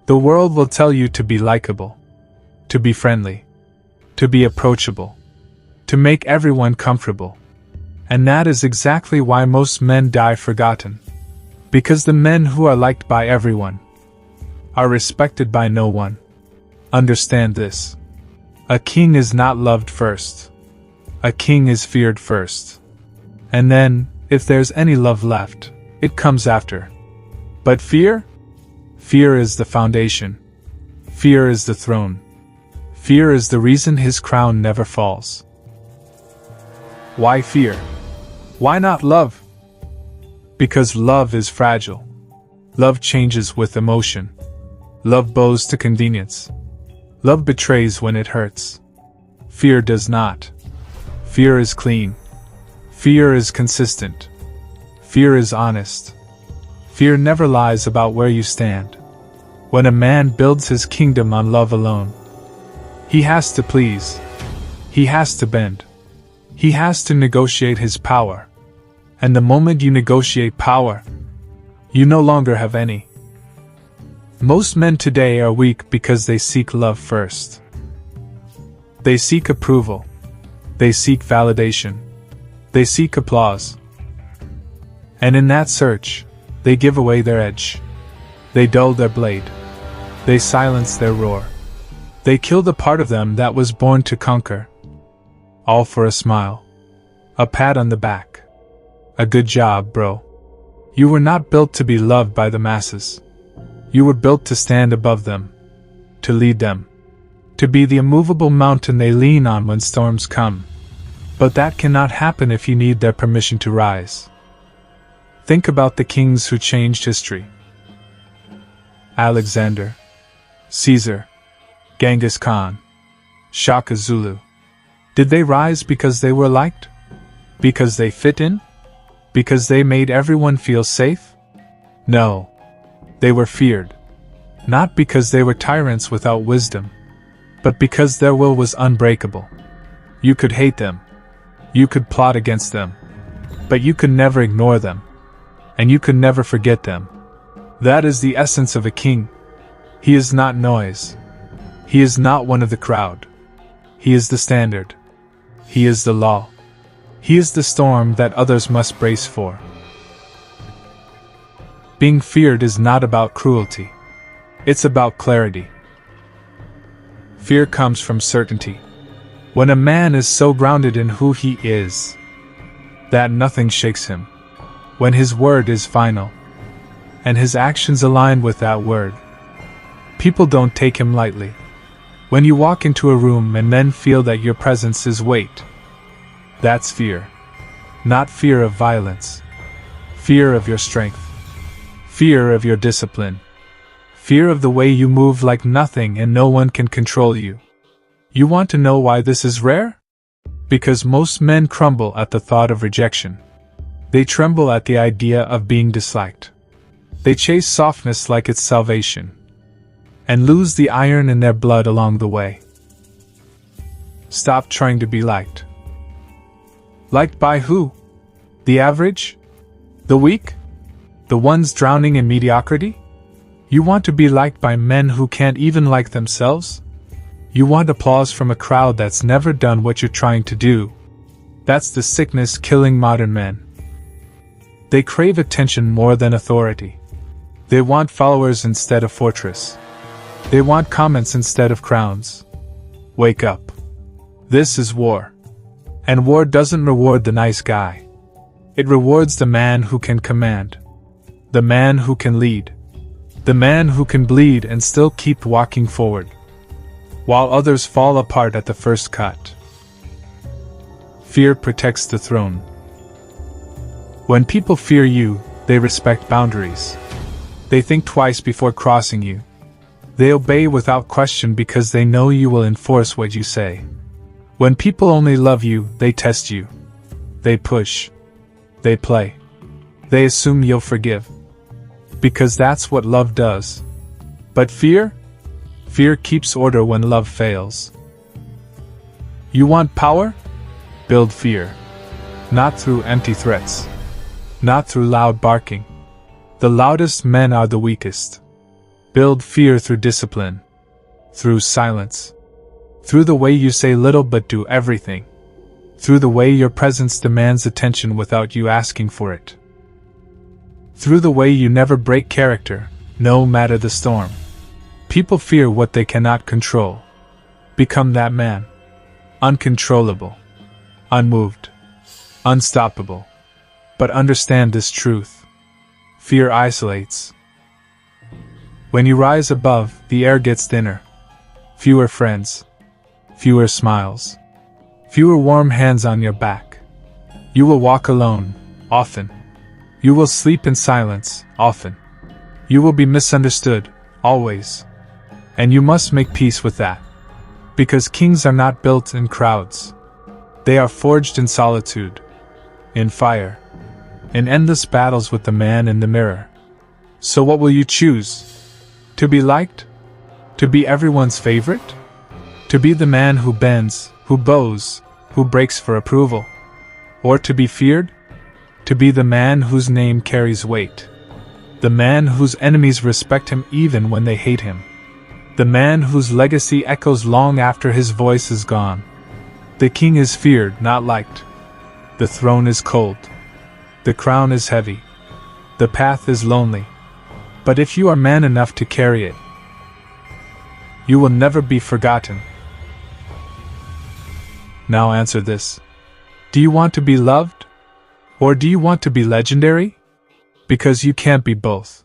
The world will tell you to be likable, to be friendly, to be approachable, to make everyone comfortable. And that is exactly why most men die forgotten. Because the men who are liked by everyone are respected by no one. Understand this. A king is not loved first. A king is feared first. And then, if there's any love left, it comes after. But fear? Fear is the foundation. Fear is the throne. Fear is the reason his crown never falls. Why fear? Why not love? Because love is fragile. Love changes with emotion. Love bows to convenience. Love betrays when it hurts. Fear does not. Fear is clean. Fear is consistent. Fear is honest. Fear never lies about where you stand. When a man builds his kingdom on love alone, he has to please. He has to bend. He has to negotiate his power. And the moment you negotiate power, you no longer have any. Most men today are weak because they seek love first. They seek approval. They seek validation. They seek applause. And in that search, they give away their edge. They dull their blade. They silence their roar. They kill the part of them that was born to conquer. All for a smile. A pat on the back. A good job, bro. You were not built to be loved by the masses. You were built to stand above them. To lead them. To be the immovable mountain they lean on when storms come. But that cannot happen if you need their permission to rise. Think about the kings who changed history. Alexander, Caesar, Genghis Khan, Shaka Zulu. Did they rise because they were liked? Because they fit in? Because they made everyone feel safe? No. They were feared. Not because they were tyrants without wisdom, but because their will was unbreakable. You could hate them. You could plot against them. But you could never ignore them. And you could never forget them. That is the essence of a king. He is not noise. He is not one of the crowd. He is the standard. He is the law. He is the storm that others must brace for. Being feared is not about cruelty. It's about clarity. Fear comes from certainty. When a man is so grounded in who he is, that nothing shakes him. When his word is final, and his actions align with that word, people don't take him lightly. When you walk into a room and men feel that your presence is weight, that's fear. Not fear of violence. Fear of your strength. Fear of your discipline. Fear of the way you move like nothing and no one can control you. You want to know why this is rare? Because most men crumble at the thought of rejection. They tremble at the idea of being disliked. They chase softness like it's salvation, and lose the iron in their blood along the way. Stop trying to be liked. Liked by who? The average? The weak? The ones drowning in mediocrity? You want to be liked by men who can't even like themselves? You want applause from a crowd that's never done what you're trying to do. That's the sickness killing modern men. They crave attention more than authority. They want followers instead of fortress. They want comments instead of crowns. Wake up. This is war. And war doesn't reward the nice guy. It rewards the man who can command. The man who can lead. The man who can bleed and still keep walking forward, while others fall apart at the first cut. Fear protects the throne. When people fear you, they respect boundaries. They think twice before crossing you. They obey without question because they know you will enforce what you say. When people only love you, they test you. They push. They play. They assume you'll forgive. Because that's what love does. But fear? Fear keeps order when love fails. You want power? Build fear. Not through empty threats. Not through loud barking. The loudest men are the weakest. Build fear through discipline, through silence, through the way you say little but do everything, through the way your presence demands attention without you asking for it, through the way you never break character, no matter the storm. People fear what they cannot control. Become that man. Uncontrollable, unmoved, unstoppable. But understand this truth. Fear isolates. When you rise above, the air gets thinner. Fewer friends, fewer smiles, fewer warm hands on your back. You will walk alone, often. You will sleep in silence, often. You will be misunderstood, always. And you must make peace with that. Because kings are not built in crowds. They are forged in solitude, in fire, in endless battles with the man in the mirror. So what will you choose? To be liked? To be everyone's favorite? To be the man who bends, who bows, who breaks for approval? Or to be feared? To be the man whose name carries weight. The man whose enemies respect him even when they hate him. The man whose legacy echoes long after his voice is gone. The king is feared, not liked. The throne is cold. The crown is heavy. The path is lonely. But if you are man enough to carry it, you will never be forgotten. Now answer this. Do you want to be loved? Or do you want to be legendary? Because you can't be both.